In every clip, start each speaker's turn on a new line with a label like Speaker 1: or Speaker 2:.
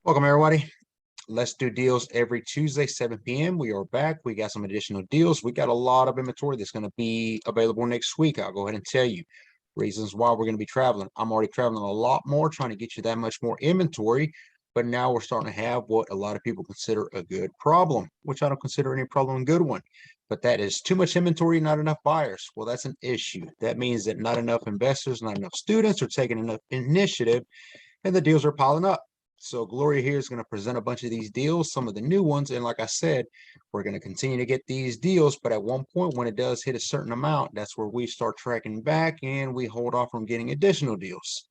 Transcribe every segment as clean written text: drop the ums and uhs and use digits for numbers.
Speaker 1: Welcome, everybody. Let's do deals every Tuesday, 7 p.m. We are back. We got some additional deals. We got a lot of inventory that's going to be available next week. I'll go ahead and tell you reasons why we're going to be traveling. I'm already traveling a lot more, trying to get you that much more inventory. But now we're starting to have what a lot of people consider a good problem, which I don't consider any problem a good one. But that is too much inventory, not enough buyers. Well, that's an issue. That means that not enough investors, not enough students are taking enough initiative, and the deals are piling up. So Gloria here is going to present a bunch of these deals, some of the new ones. And like I said, we're going to continue to get these deals. But at one point, when it does hit a certain amount, that's where we start tracking back and we hold off from getting additional deals.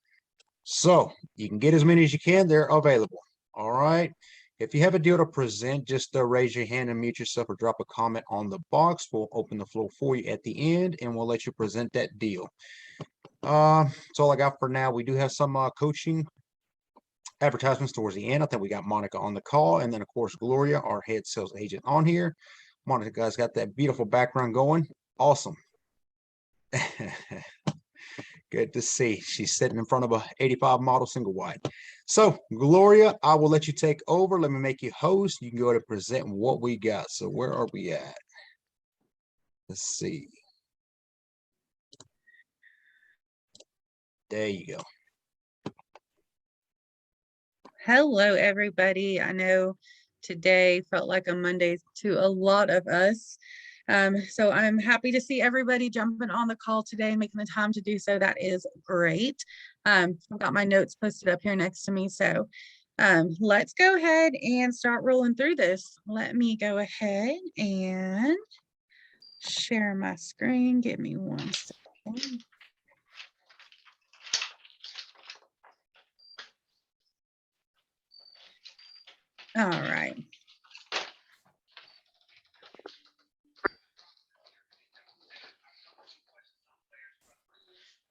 Speaker 1: So you can get as many as you can. They're available. All right. If you have a deal to present, just raise your hand and mute yourself or drop a comment on the box. We'll open the floor for you at the end and we'll let you present that deal. That's all I got for now. We do have some coaching advertisements towards the end. I think we got Monica on the call, and then of course Gloria, our head sales agent, on here. Monica guys got that beautiful background going. Awesome. Good to see. She's sitting in front of a 85 model single wide. So Gloria, I will let you take over. Let me make you host. You can go ahead and present what we got. So where are we at? Let's see. There you go.
Speaker 2: Hello, everybody. I know today felt like a Monday to a lot of us. So I'm happy to see everybody jumping on the call today, making the time to do so. That is great. I've got my notes posted up here next to me. So let's go ahead and start rolling through this. Let me go ahead and share my screen. Give me 1 second. All right.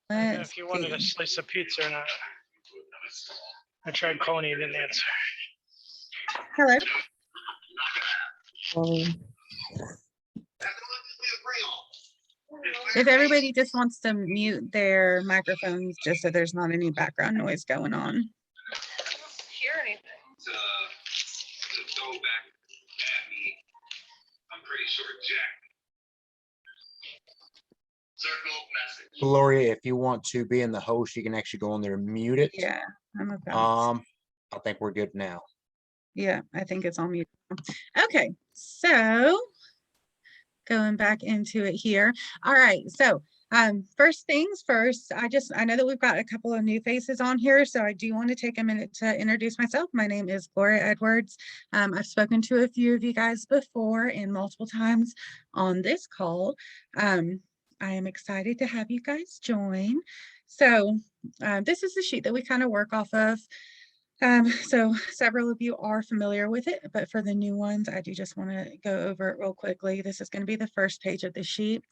Speaker 3: I don't know if you wanted a slice of pizza or not. I tried calling you, didn't answer.
Speaker 2: Hello. If everybody just wants to mute their microphones just so there's not any background noise going on.
Speaker 4: I don't hear anything. To go back at me, I'm pretty sure Jack. Circle message.
Speaker 1: Gloria, if you want to be in the host, you can actually go in there and mute it.
Speaker 2: Yeah, I'm about.
Speaker 1: I think we're good now.
Speaker 2: Yeah, I think it's on mute. Okay, so going back into it here. All right, so first things first, I know that we've got a couple of new faces on here, so I do want to take a minute to introduce myself. My name is Gloria Edwards. I've spoken to a few of you guys before and multiple times on this call. I am excited to have you guys join. So this is the sheet that we kind of work off of. So several of you are familiar with it, but for the new ones, I do just want to go over it real quickly. This is going to be the first page of the sheet.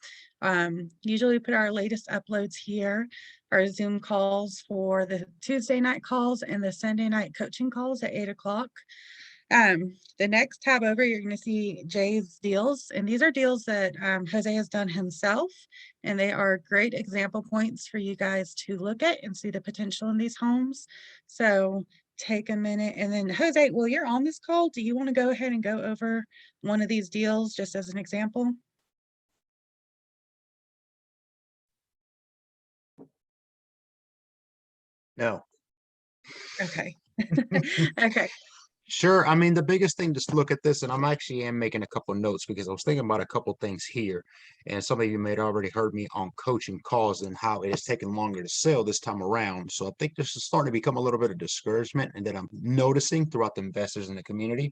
Speaker 2: Usually we put our latest uploads here, our Zoom calls for the Tuesday night calls and the Sunday night coaching calls at 8 o'clock. The next tab over, you're going to see Jay's deals, and these are deals that Jose has done himself, and they are great example points for you guys to look at and see the potential in these homes. So take a minute, and then Jose, while you're on this call, do you want to go ahead and go over one of these deals just as an example?
Speaker 1: No.
Speaker 2: Okay. Okay.
Speaker 1: Sure. I mean, the biggest thing, just look at this, and I'm actually am making a couple of notes because I was thinking about a couple of things here. And some of you may have already heard me on coaching calls and how it has taken longer to sell this time around. So I think this is starting to become a little bit of discouragement and that I'm noticing throughout the investors in the community.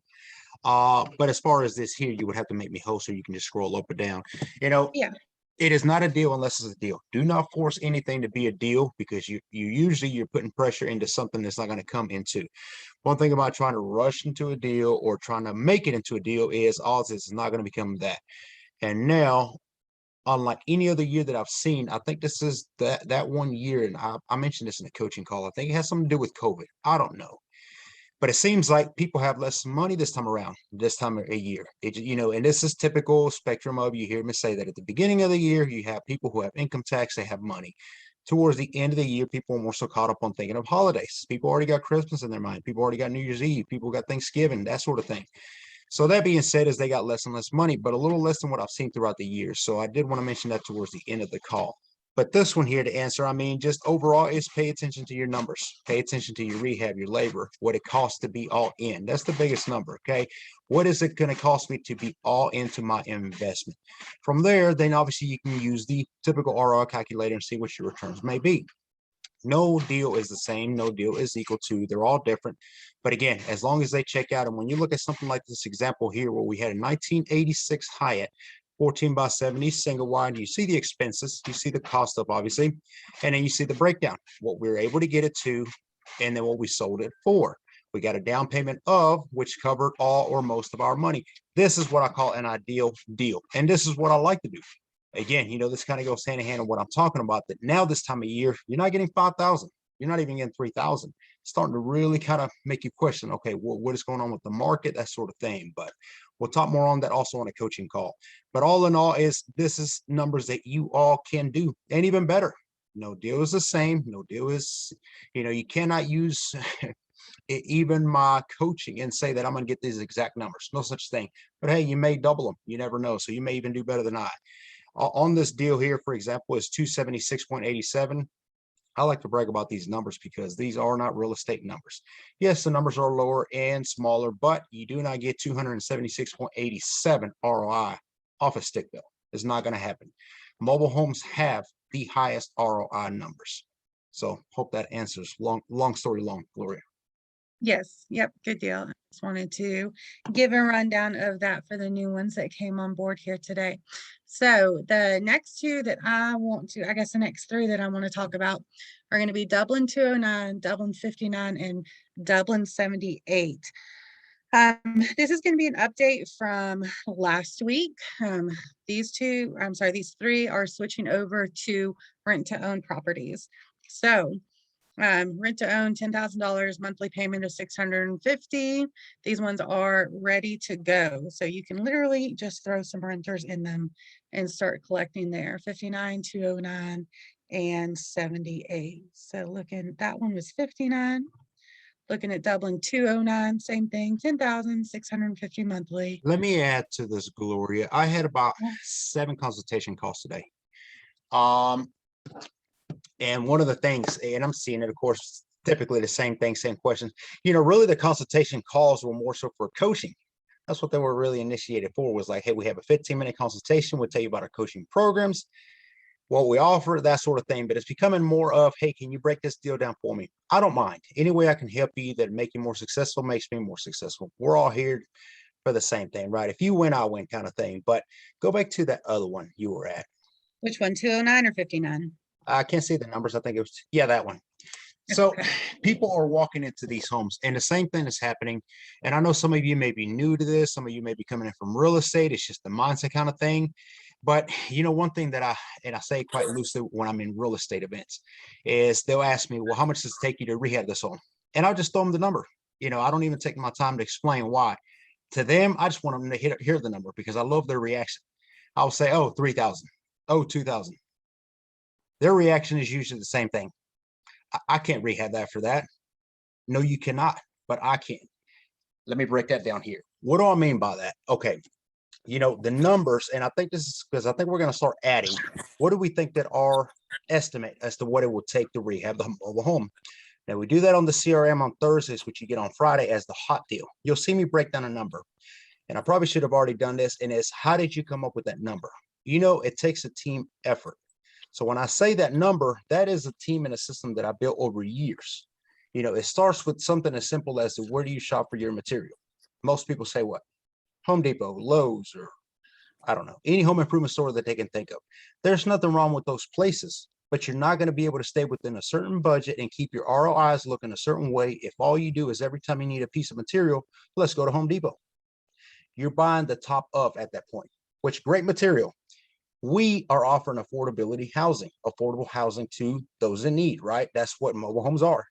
Speaker 1: But as far as this here, you would have to make me host, so you can just scroll up or down.
Speaker 2: Yeah.
Speaker 1: It is not a deal unless it's a deal. Do not force anything to be a deal because you usually you're putting pressure into something that's not going to come into. One thing about trying to rush into a deal or trying to make it into a deal is all this is not going to become that. And now, unlike any other year that I've seen, I think this is that 1 year, and I mentioned this in a coaching call. I think it has something to do with COVID. I don't know. But it seems like people have less money this time around, this time of a year. And this is typical spectrum of, you hear me say that at the beginning of the year, you have people who have income tax, they have money. towards the end of the year, people are more so caught up on thinking of holidays. People already got Christmas in their mind. People already got New Year's Eve. People got Thanksgiving, that sort of thing. So that being said, is they got less and less money, but a little less than what I've seen throughout the years. So I did want to mention that towards the end of the call. But this one here to answer, I mean, just overall is pay attention to your numbers. Pay attention to your rehab, your labor, what it costs to be all in. That's the biggest number, okay? What is it going to cost me to be all into my investment? From there, then obviously you can use the typical ROI calculator and see what your returns may be. No deal is the same. No deal is equal to. They're all different. But again, as long as they check out, and when you look at something like this example here, where we had a 1986 Hyatt, 14 by 70 single wide, you see the expenses, you see the cost of obviously, and then you see the breakdown, what we were able to get it to, and then what we sold it for. We got a down payment of, which covered all or most of our money. This is what I call an ideal deal. And this is what I like to do. Again, you know, this kind of goes hand in hand with what I'm talking about, that now this time of year, you're not getting 5,000. You're not even getting 3,000. Starting to really kind of make you question, okay, well, what is going on with the market, that sort of thing. But we'll talk more on that also on a coaching call. But all in all, this is numbers that you all can do, and even better. No deal is the same. No deal is, you know, you cannot use even my coaching and say that I'm going to get these exact numbers. No such thing. But hey, you may double them. You never know. So you may even do better than I. On this deal here, for example, is 276.87. I like to brag about these numbers because these are not real estate numbers. Yes, the numbers are lower and smaller, but you do not get 276.87 ROI off a stick bill. It's not going to happen. Mobile homes have the highest ROI numbers. So hope that answers. Long story long, Gloria.
Speaker 2: Yes, yep, good deal. I just wanted to give a rundown of that for the new ones that came on board here today. So the next two that I want to, I guess the next three that I want to talk about are going to be Dublin 209, Dublin 59, and Dublin 78. This is going to be an update from last week. These three are switching over to rent to own properties. So rent to own, $10,000, monthly payment of $650. These ones are ready to go. So you can literally just throw some renters in them and start collecting there. 59, 209, and 78. So looking, that one was 59. Looking at Dublin 209, same thing, 10,650 monthly.
Speaker 1: Let me add to this, Gloria. I had about 7 consultation calls today. And one of the things, and I'm seeing it, of course, typically the same thing, same questions. You know, really the consultation calls were more so for coaching. That's what they were really initiated for, was like, hey, we have a 15-minute consultation. We'll tell you about our coaching programs, what we offer, that sort of thing. But it's becoming more of, hey, can you break this deal down for me? I don't mind. Any way I can help you that make you more successful makes me more successful. We're all here for the same thing, right? If you win, I win kind of thing. But go back to that other one you were at.
Speaker 2: Which one, 209 or 59?
Speaker 1: I can't see the numbers. I think it was, yeah, that one. So
Speaker 2: Okay.
Speaker 1: people are walking into these homes and the same thing is happening. And I know some of you may be new to this. Some of you may be coming in from real estate. It's just the mindset kind of thing. But you know, one thing that I say quite loosely when I'm in real estate events is they'll ask me, well, how much does it take you to rehab this home? And I'll just throw them the number. You know, I don't even take my time to explain why. To them, I just want them to hear the number because I love their reaction. I'll say, oh, 3,000, oh, 2,000. Their reaction is usually the same thing. I can't rehab that for that. No, you cannot, but I can. Let me break that down here. What do I mean by that? Okay. You know, the numbers, and I think this is because I think we're going to start adding. What do we think that our estimate as to what it will take to rehab the mobile home? Now, we do that on the CRM on Thursdays, which you get on Friday as the hot deal. You'll see me break down a number. And I probably should have already done this. And it's, how did you come up with that number? You know, it takes a team effort. So when I say that number, that is a team and a system that I built over years. You know, it starts with something as simple as where do you shop for your material? Most people say what? Home Depot, Lowe's, or I don't know, any home improvement store that they can think of. There's nothing wrong with those places, but you're not going to be able to stay within a certain budget and keep your ROIs looking a certain way if all you do is every time you need a piece of material, let's go to Home Depot. You're buying the top of at that point, which great material. We are offering affordable housing to those in need, right? That's what mobile homes are.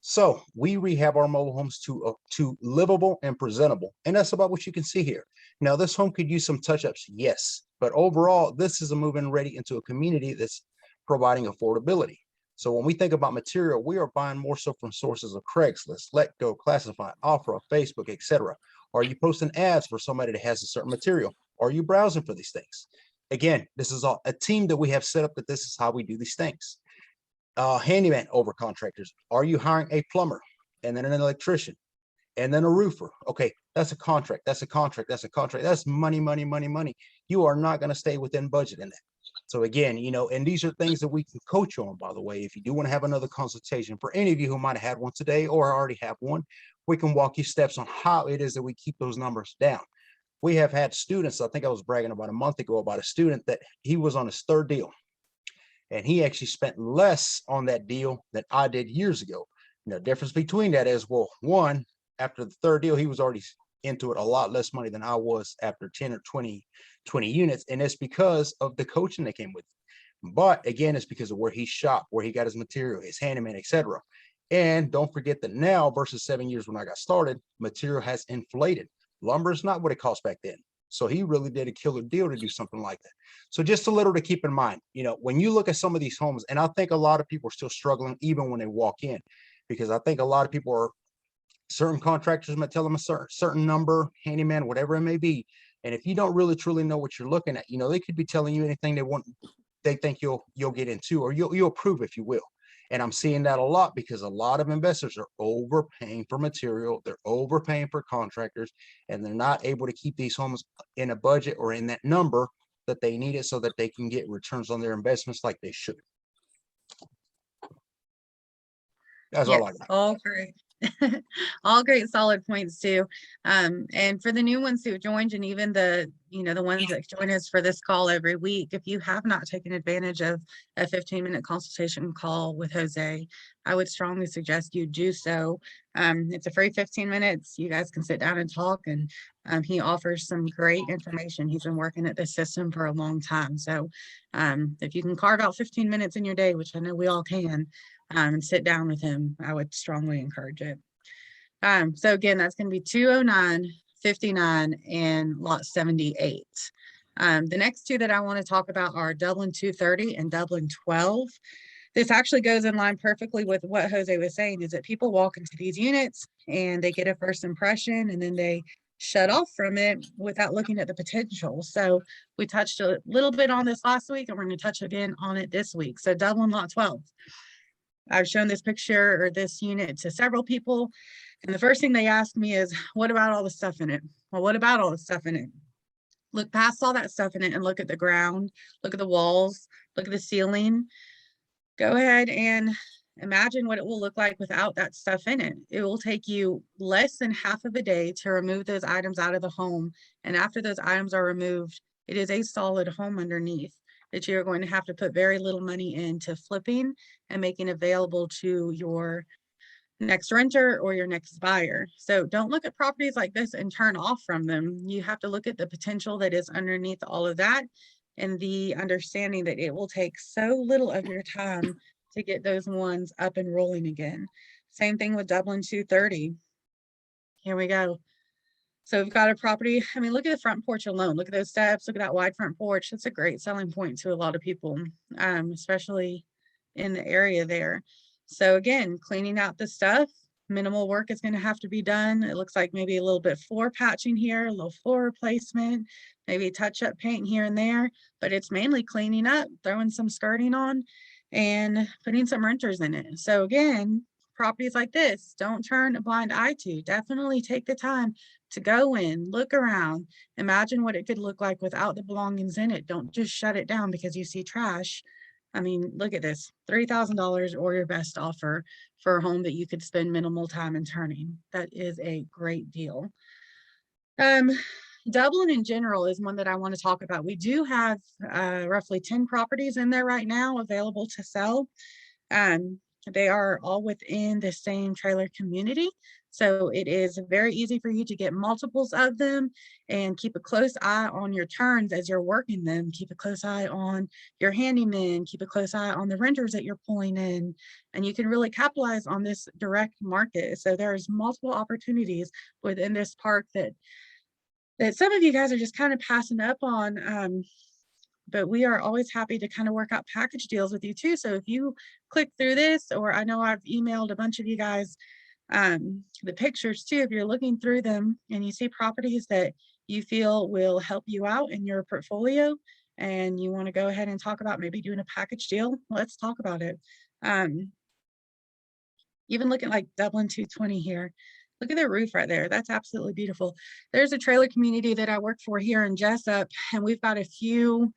Speaker 1: So we rehab our mobile homes to livable and presentable. And that's about what you can see here. Now, this home could use some touch-ups, yes. But overall, this is a move-in ready into a community that's providing affordability. So when we think about material, we are buying more so from sources of Craigslist, Let Go, Classify, Offer, Facebook, etc. Are you posting ads for somebody that has a certain material? Are you browsing for these things? Again, this is a team that we have set up that this is how we do these things. Handyman over contractors. Are you hiring a plumber and then an electrician and then a roofer? Okay, that's a contract. That's a contract. That's a contract. That's money, money, money, money. You are not going to stay within budget in that. So again, and these are things that we can coach you on, by the way. If you do want to have another consultation, for any of you who might have had one today or already have one, we can walk you steps on how it is that we keep those numbers down. We have had students, I think I was bragging about a month ago about a student that he was on his third deal. And he actually spent less on that deal than I did years ago. The difference between that is, well, one, after the third deal, he was already into it a lot less money than I was after 10 or 20 units. And it's because of the coaching that came with it. But again, it's because of where he shopped, where he got his material, his handyman, etc. And don't forget that now versus 7 years when I got started, material has inflated. Lumber is not what it cost back then. So he really did a killer deal to do something like that. So just a little to keep in mind, when you look at some of these homes, and I think a lot of people are still struggling even when they walk in, because I think a lot of people are, certain contractors might tell them a certain number, handyman, whatever it may be. And if you don't really truly know what you're looking at, they could be telling you anything they think you'll get into, or you'll approve, if you will. And I'm seeing that a lot because a lot of investors are overpaying for material. They're overpaying for contractors, and they're not able to keep these homes in a budget or in that number that they need it so that they can get returns on their investments like they should. That's all I got.
Speaker 2: All great. All great solid points too. And for the new ones who joined, and even the ones that join us for this call every week, if you have not taken advantage of a 15-minute consultation call with Jose, I would strongly suggest you do so. It's a free 15 minutes. You guys can sit down and talk, and he offers some great information. He's been working at this system for a long time. So if you can carve out 15 minutes in your day, which I know we all can, and sit down with him, I would strongly encourage it. So again, that's going to be 209, 59, and lot 78. The next two that I want to talk about are Dublin 230 and Dublin 12. This actually goes in line perfectly with what Jose was saying, is that people walk into these units and they get a first impression and then they shut off from it without looking at the potential. So we touched a little bit on this last week, and we're going to touch again on it this week. So Dublin lot 12. I've shown this picture or this unit to several people, and the first thing they ask me is, what about all the stuff in it? Well, what about all the stuff in it? Look past all that stuff in it and look at the ground, look at the walls, look at the ceiling. Go ahead and imagine what it will look like without that stuff in it. It will take you less than half of a day to remove those items out of the home. And after those items are removed, it is a solid home underneath that you're going to have to put very little money into flipping and making available to your next renter or your next buyer. So don't look at properties like this and turn off from them. You have to look at the potential that is underneath all of that, and the understanding that it will take so little of your time to get those ones up and rolling again. Same thing with Dublin 230. Here we go. So we've got a property. I mean, look at the front porch alone. Look at those steps. Look at that wide front porch. That's a great selling point to a lot of people, especially in the area there. So again, cleaning out the stuff, minimal work is going to have to be done. It looks like maybe a little bit floor patching here, a little floor replacement, maybe touch up paint here and there, but it's mainly cleaning up, throwing some skirting on, and putting some renters in it. So again, properties like this, don't turn a blind eye to. Definitely take the time to go in, look around, imagine what it could look like without the belongings in it. Don't just shut it down because you see trash. I mean, look at this, $3,000 or your best offer for a home that you could spend minimal time in turning. That is a great deal. Dublin in general is one that I want to talk about. We do have roughly 10 properties in there right now available to sell. They are all within the same trailer community. So it is very easy for you to get multiples of them and keep a close eye on your turns as you're working them. Keep a close eye on your handyman, keep a close eye on the renters that you're pulling in, and you can really capitalize on this direct market. So there's multiple opportunities within this park that some of you guys are just kind of passing up on. but we are always happy to kind of work out package deals with you too. So if you click through this, or I know I've emailed a bunch of you guys the pictures too, if you're looking through them and you see properties that you feel will help you out in your portfolio and you want to go ahead and talk about maybe doing a package deal, let's talk about it. Even looking like Dublin 220 here. Look at the roof right there. That's absolutely beautiful. There's a trailer community that I work for here in Jessup, and we've got a few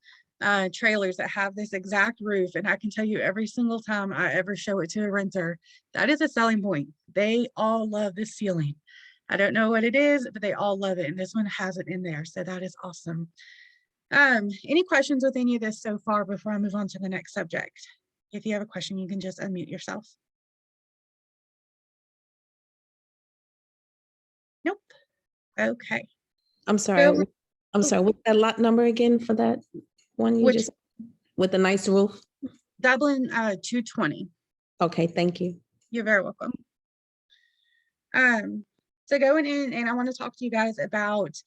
Speaker 2: trailers that have this exact roof. And I can tell you every single time I ever show it to a renter, that is a selling point. They all love this ceiling. I don't know what it is, but they all love it. And this one has it in there. So that is awesome. Any questions with any of this so far before I move on to the next subject? If you have a question, you can just unmute yourself. Nope. Okay.
Speaker 5: I'm sorry. I'm sorry. What's that lot number again for that one you
Speaker 2: Which-
Speaker 5: just with the nice roof?
Speaker 2: Dublin 220.
Speaker 5: Okay, thank you.
Speaker 2: You're very welcome. So going in, and I want to talk to you guys about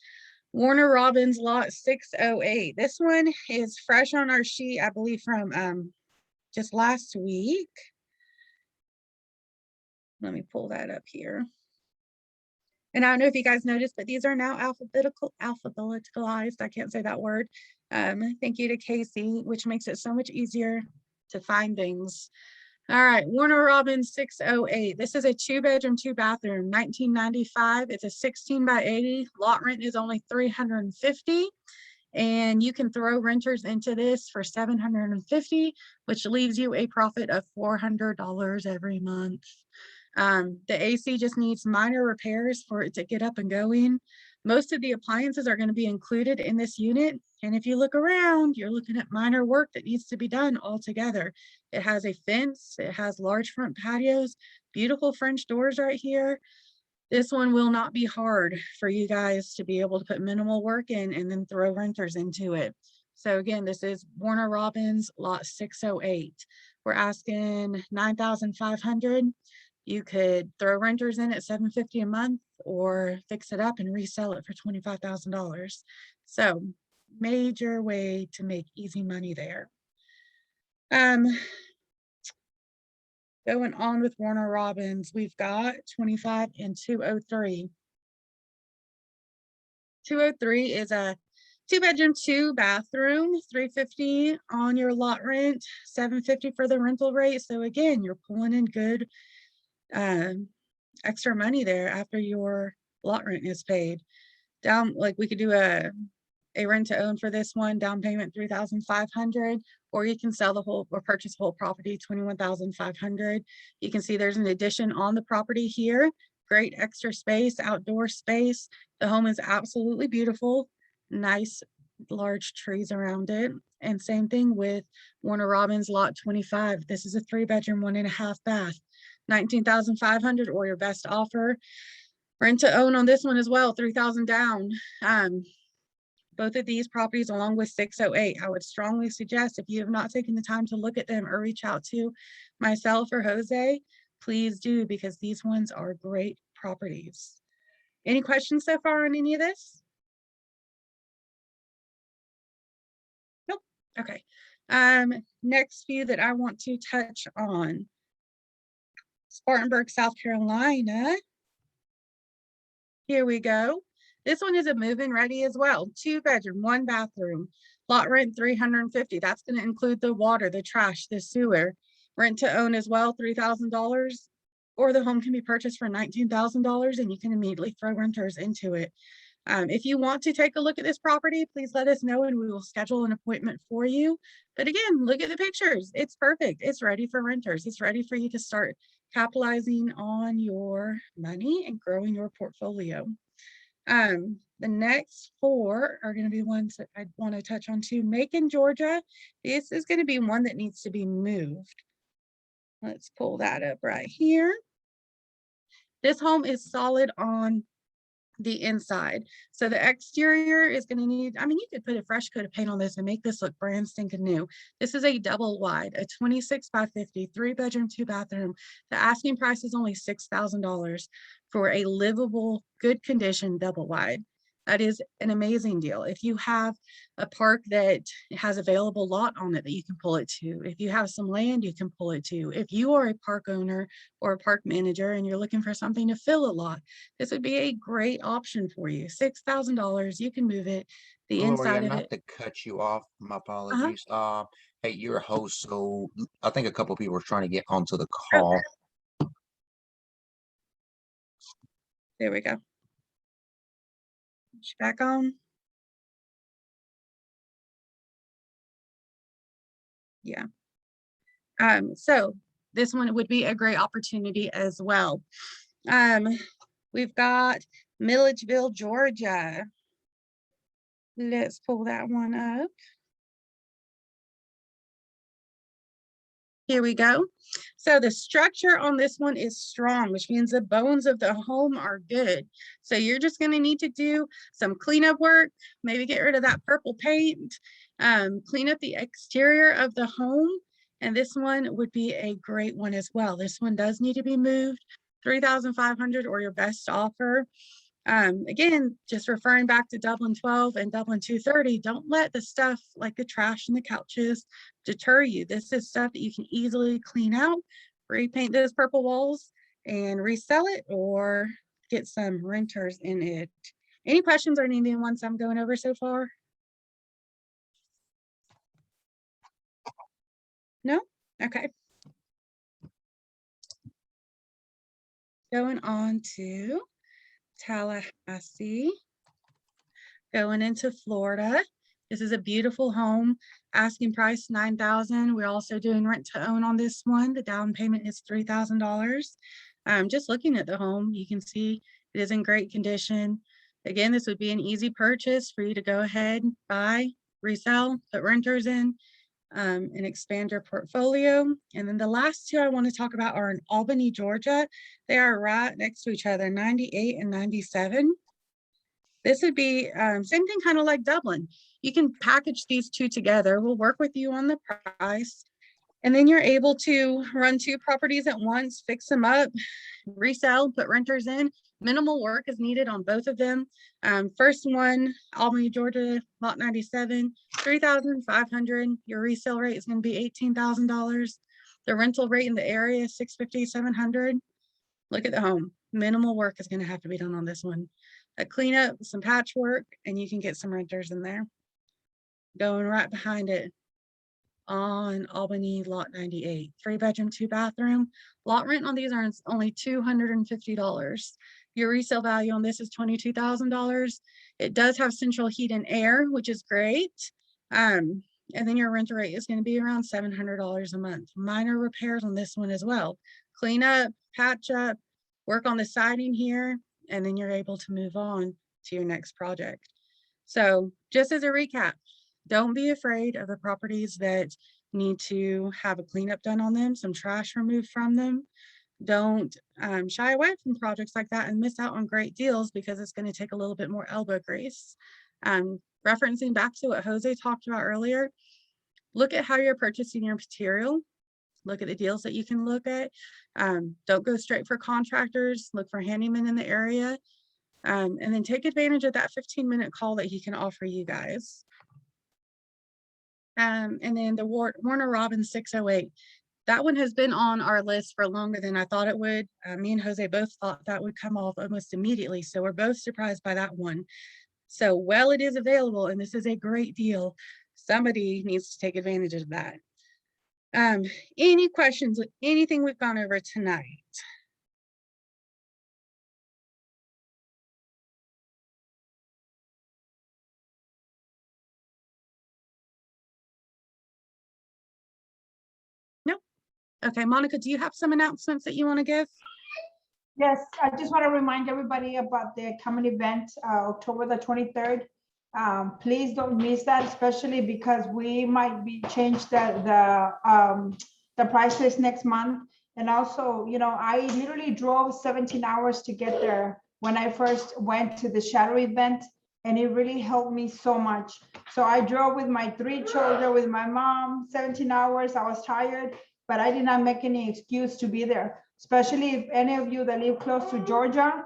Speaker 2: Warner Robins lot 608. This one is fresh on our sheet, I believe from just last week. Let me pull that up here. And I don't know if you guys noticed, but these are now alphabeticalized. I can't say that word. Thank you to Casey, which makes it so much easier to find things. All right, Warner Robins 608. This is a 2-bedroom, 2-bathroom, 1995. It's a 16 by 80. Lot rent is only $350. And you can throw renters into this for $750, which leaves you a profit of $400 every month. The AC just needs minor repairs for it to get up and going. Most of the appliances are going to be included in this unit. And if you look around, you're looking at minor work that needs to be done altogether. It has a fence, it has large front patios, beautiful French doors right here. This one will not be hard for you guys to be able to put minimal work in and then throw renters into it. So again, this is Warner Robins lot 608. We're asking $9,500. You could throw renters in at $750 a month or fix it up and resell it for $25,000. So major way to make easy money there. Going on with Warner Robins, we've got 25 and 203. 203 is a 2-bedroom, 2-bathroom, $350 on your lot rent, $750 for the rental rate. So again, you're pulling in good extra money there after your lot rent is paid. Down, like we could do a rent to own for this one, down payment $3,500, or you can sell the whole or purchase whole property $21,500. You can see there's an addition on the property here. Great extra space, outdoor space. The home is absolutely beautiful. Nice large trees around it. And same thing with Warner Robins lot 25. This is a 3-bedroom, 1.5 bath, $19,500 or your best offer. Rent to own on this one as well, $3,000 down. Both of these properties along with 608, I would strongly suggest if you have not taken the time to look at them or reach out to myself or Jose, please do, because these ones are great properties. Any questions so far on any of this? Nope. Okay. Next few that I want to touch on. Spartanburg, South Carolina. Here we go. This one is a move-in ready as well. 2-bedroom, 1-bathroom, lot rent $350. That's going to include the water, the trash, the sewer. Rent to own as well, $3,000, or the home can be purchased for $19,000 and you can immediately throw renters into it. If you want to take a look at this property, please let us know and we will schedule an appointment for you. But again, look at the pictures. It's perfect. It's ready for renters. It's ready for you to start capitalizing on your money and growing your portfolio. The next 4 are going to be ones that I want to touch on too. Macon, Georgia. This is going to be one that needs to be moved. Let's pull that up right here. This home is solid on the inside. So the exterior is going to need, I mean, you could put a fresh coat of paint on this and make this look brand stinking new. This is a double wide, a 26 by 50, 3-bedroom, 2-bathroom. The asking price is only $6,000 for a livable, good condition double wide. that is an amazing deal. If you have a park that has available lot on it that you can pull it to, if you have some land you can pull it to, if you are a park owner or a park manager and you're looking for something to fill a lot, this would be a great option for you. $6,000, you can move it. The
Speaker 1: Gloria,
Speaker 2: inside of
Speaker 1: not
Speaker 2: it.
Speaker 1: to cut you off, my apologies. Hey, you're a host, so I think a couple people are trying to get onto the call.
Speaker 2: There we go. Back on. Yeah. So this one would be a great opportunity as well. We've got Milledgeville, Georgia. Let's pull that one up. Here we go. So the structure on this one is strong, which means the bones of the home are good. So you're just going to need to do some cleanup work, maybe get rid of that purple paint, clean up the exterior of the home. And this one would be a great one as well. This one does need to be moved, $3,500 or your best offer. Again, just referring back to Dublin 12 and Dublin 230, don't let the stuff like the trash and the couches deter you. This is stuff that you can easily clean out, repaint those purple walls and resell it or get some renters in it. Any questions or anything once I'm going over so far? No? Okay. Going on to Tallahassee, going into Florida. This is a beautiful home. Asking price $9,000. We're also doing rent to own on this one. The down payment is $3,000. Just looking at the home, you can see it is in great condition. Again, this would be an easy purchase for you to go ahead, buy, resell, put renters in, and expand your portfolio. And then the last two I want to talk about are in Albany, Georgia. They are right next to each other, 98 and 97. This would be same thing, kind of like Dublin. You can package these two together. We'll work with you on the price. And then you're able to run two properties at once, fix them up, resell, put renters in. Minimal work is needed on both of them. First one, Albany, Georgia, lot 97, $3,500. Your resale rate is going to be $18,000. The rental rate in the area is $650, $700. Look at the home. Minimal work is going to have to be done on this one. A cleanup, some patchwork, and you can get some renters in there. Going right behind it on Albany, lot 98, 3-bedroom, 2-bathroom. Lot rent on these are only $250. Your resale value on this is $22,000. It does have central heat and air, which is great. And then your rental rate is going to be around $700 a month. Minor repairs on this one as well. Clean up, patch up, work on the siding here, and then you're able to move on to your next project. So just as a recap, don't be afraid of the properties that need to have a cleanup done on them, some trash removed from them. Don't shy away from projects like that and miss out on great deals because it's going to take a little bit more elbow grease. Referencing back to what Jose talked about earlier, look at how you're purchasing your material. Look at the deals that you can look at. Don't go straight for contractors. Look for handymen in the area. And then take advantage of that 15-minute call that he can offer you guys. And then the Warner Robins 608. That one has been on our list for longer than I thought it would. Me and Jose both thought that would come off almost immediately. So we're both surprised by that one. So while it is available, and this is a great deal, somebody needs to take advantage of that. Any questions with anything we've gone over tonight? No? Okay, Monica, do you have some announcements that you want to give?
Speaker 6: Yes, I just want to remind everybody about the coming event, October the 23rd. Please don't miss that, especially because we might be changed the price list next month. And also, you know, I literally drove 17 hours to get there when I first went to the shadow event, and it really helped me so much. So I drove with my 3 children, with my mom, 17 hours. I was tired, but I did not make any excuse to be there. Especially if any of you that live close to Georgia,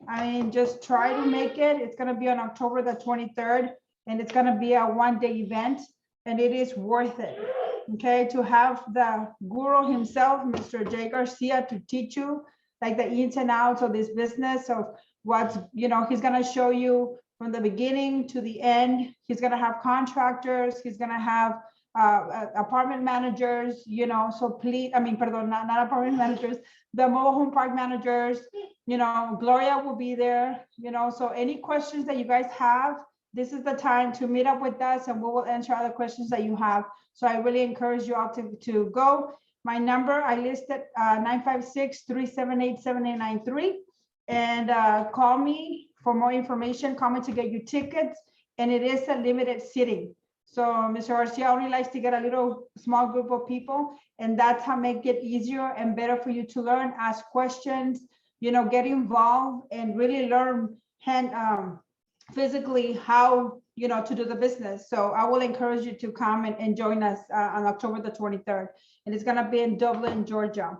Speaker 6: I mean, just try to make it. It's gonna be on October the 23rd, and it's gonna be a one-day event, and it is worth it. Okay, to have the guru himself, Mr. Jay Garcia, to teach you like the ins and outs of this business, of what's, he's gonna show you from the beginning to the end. He's gonna have contractors, he's gonna have apartment managers, so please, pardon, not apartment managers, the mobile home park managers, Gloria will be there, so any questions that you guys have, this is the time to meet up with us and we will answer other questions that you have. So I really encourage you all to go. My number, I listed 956-378-7893, and call me for more information, call me to get you tickets, and it is a limited seating. So Mr. Garcia only likes to get a little small group of people, and that's how make it easier and better for you to learn, ask questions, get involved and really learn physically how, to do the business. So I will encourage you to come and join us on October the 23rd, and it's gonna be in Dublin, Georgia.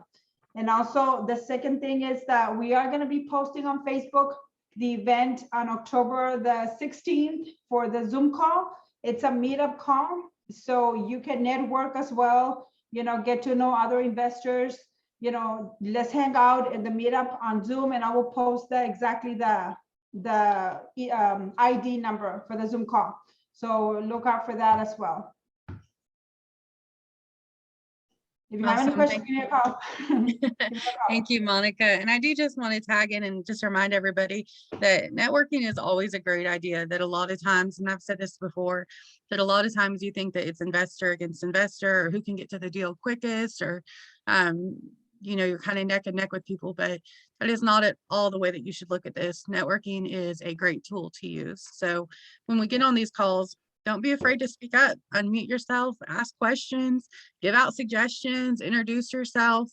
Speaker 6: And also the second thing is that we are gonna be posting on Facebook the event on October the 16th for the Zoom call. It's a meetup call, so you can network as well, get to know other investors, let's hang out in the meetup on Zoom, and I will post exactly the ID number for the Zoom call. So look out for that as well. If you have any
Speaker 2: Awesome,
Speaker 6: questions,
Speaker 2: thank
Speaker 6: give me a call.
Speaker 2: Thank you, Monica. And I do just want to tag in and just remind everybody that networking is always a great idea, that a lot of times, and I've said this before, that a lot of times you think that it's investor against investor, or who can get to the deal quickest, or, you're kind of neck and neck with people, but that is not at all the way that you should look at this. Networking is a great tool to use. So when we get on these calls, don't be afraid to speak up, unmute yourself, ask questions, give out suggestions, introduce yourself.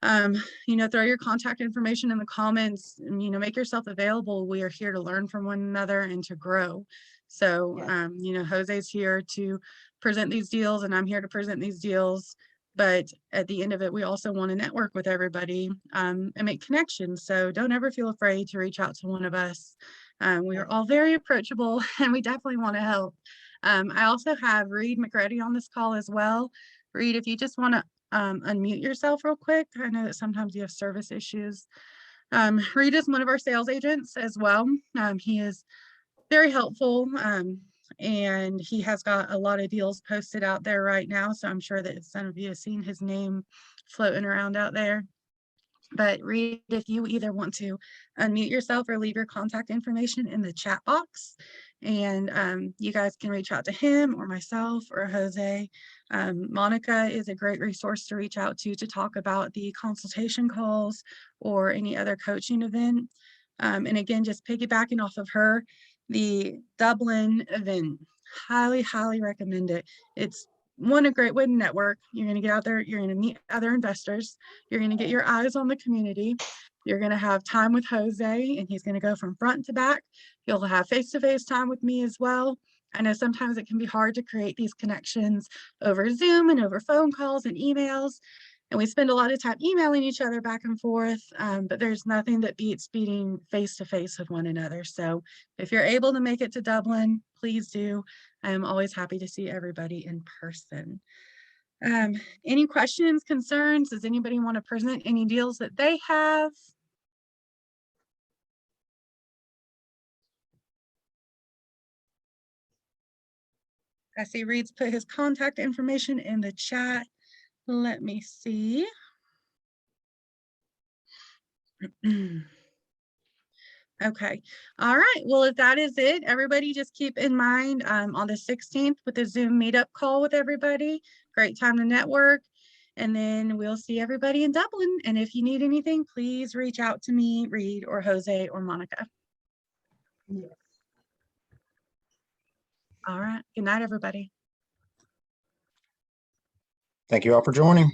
Speaker 2: Throw your contact information in the comments, and, make yourself available. We are here to learn from one another and to grow. So, Jose's here to present these deals, and I'm here to present these deals. But at the end of it, we also want to network with everybody and make connections. So don't ever feel afraid to reach out to one of us. We are all very approachable, and we definitely want to help. I also have Reed McGrady on this call as well. Reed, if you just want to unmute yourself real quick. I know that sometimes you have service issues. Reed is one of our sales agents as well. He is very helpful, and he has got a lot of deals posted out there right now. So I'm sure that some of you have seen his name floating around out there. But Reed, if you either want to unmute yourself or leave your contact information in the chat box, and you guys can reach out to him or myself or Jose. Monica is a great resource to reach out to talk about the consultation calls or any other coaching event. And again, just piggybacking off of her, the Dublin event, highly, highly recommend it. It's a great way to network. You're going to get out there, you're going to meet other investors, you're going to get your eyes on the community, you're going to have time with Jose, and he's going to go from front to back. You'll have face-to-face time with me as well. I know sometimes it can be hard to create these connections over Zoom and over phone calls and emails, and we spend a lot of time emailing each other back and forth, but there's nothing that beats being face-to-face with one another. So if you're able to make it to Dublin, please do. I'm always happy to see everybody in person. Any questions, concerns? Does anybody want to present any deals that they have? I see Reed's put his contact information in the chat. Let me see. Okay. All right. Well, if that is it, everybody just keep in mind on the 16th with the Zoom meetup call with everybody. Great time to network. And then we'll see everybody in Dublin. And if you need anything, please reach out to me, Reed, or Jose, or Monica.
Speaker 6: Yes.
Speaker 2: All right. Good night, everybody.
Speaker 1: Thank you all for joining.